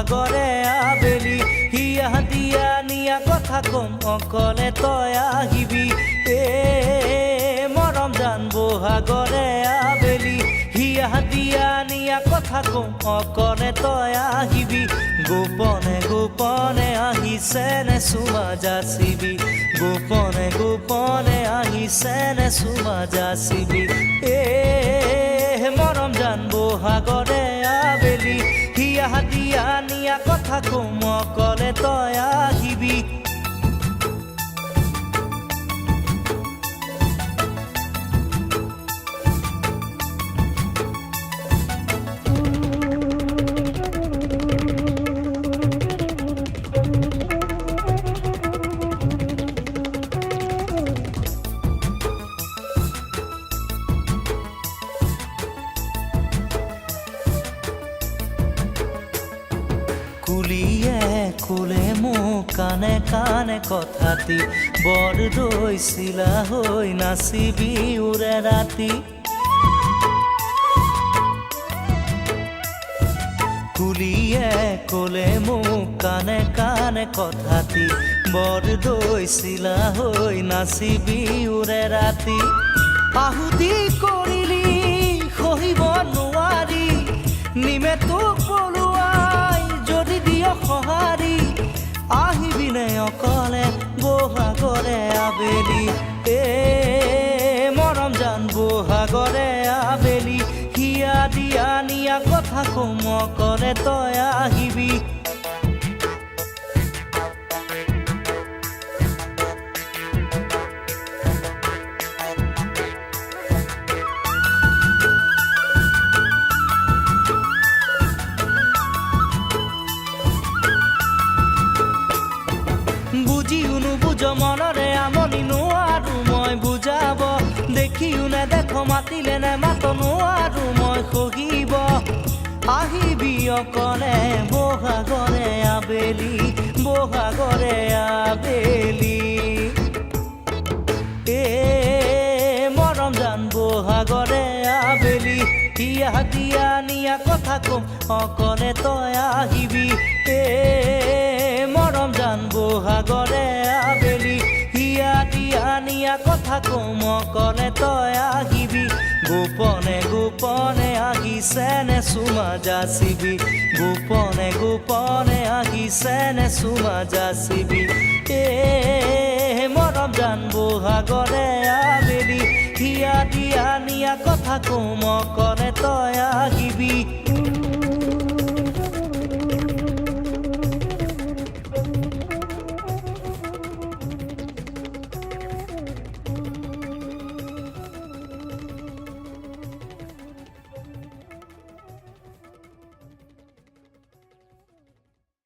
বহাগৰে আবেলি হিয়া দিয়া নিয়া কথা কম অকলে তই আহিবি মৰম জান বহাগৰে আবেলি হিয়া দিয়া নিয়া কথা কম অকলে তই আহিবি গোপনে গোপনে আহিছে নে চুমা যাচিবি গোপনে গোপনে আহিছে নে চুমা যাচিবি মৰম জান বহাগৰে আবেলি হিয়া দিয়া নিয়া কথা কম অকলে তই আহিবি কুলিয়ে কুলে মোক কানে কানে কথাটি বৰ দৈছিলা হৈ নাচিবি উৰে ৰাতি কুলিয়ে কুলে মোক কানে কানে কথাটি বৰ দৈছিলা হৈ নাচিবি উৰে ৰাতি আহুতি কৰিলি সহিব নোৱাৰি নিমে তোক পলুৱাই যদি দিয় সঁহাৰি আহিবিনে অকলে বহাগৰে আবেলি মৰম জান বহাগৰে আবেলি হিয়া দিয়া নিয়া কথা কম অকলে তই আহিবি বুজিও নুবুজ মনৰে আমনি নোৱাৰো মই বুজাব দেখিও নেদেখ মাতিলে নেমাত নোৱাৰো মই সহিব আহিবি অকলে বহাগৰে আবেলি বহাগৰে আবেলি মৰম জান বহাগৰে আবেলি হিয়া দিয়া নিয়া কথা কম অকলে তই আহিবি মৰম জান বহাগৰে আবেলি হিয়া দিয়া নিয়া কথা কম অকলে তই আহিবি গোপনে গোপনে আহিছে নে চুমা যাচিবি গোপনে গোপনে আহিছে নে চুমা যাচিবি মৰম জান বহাগৰে আবেলি হিয়া দিয়া নিয়া কথা কম অকলে তই আহিবি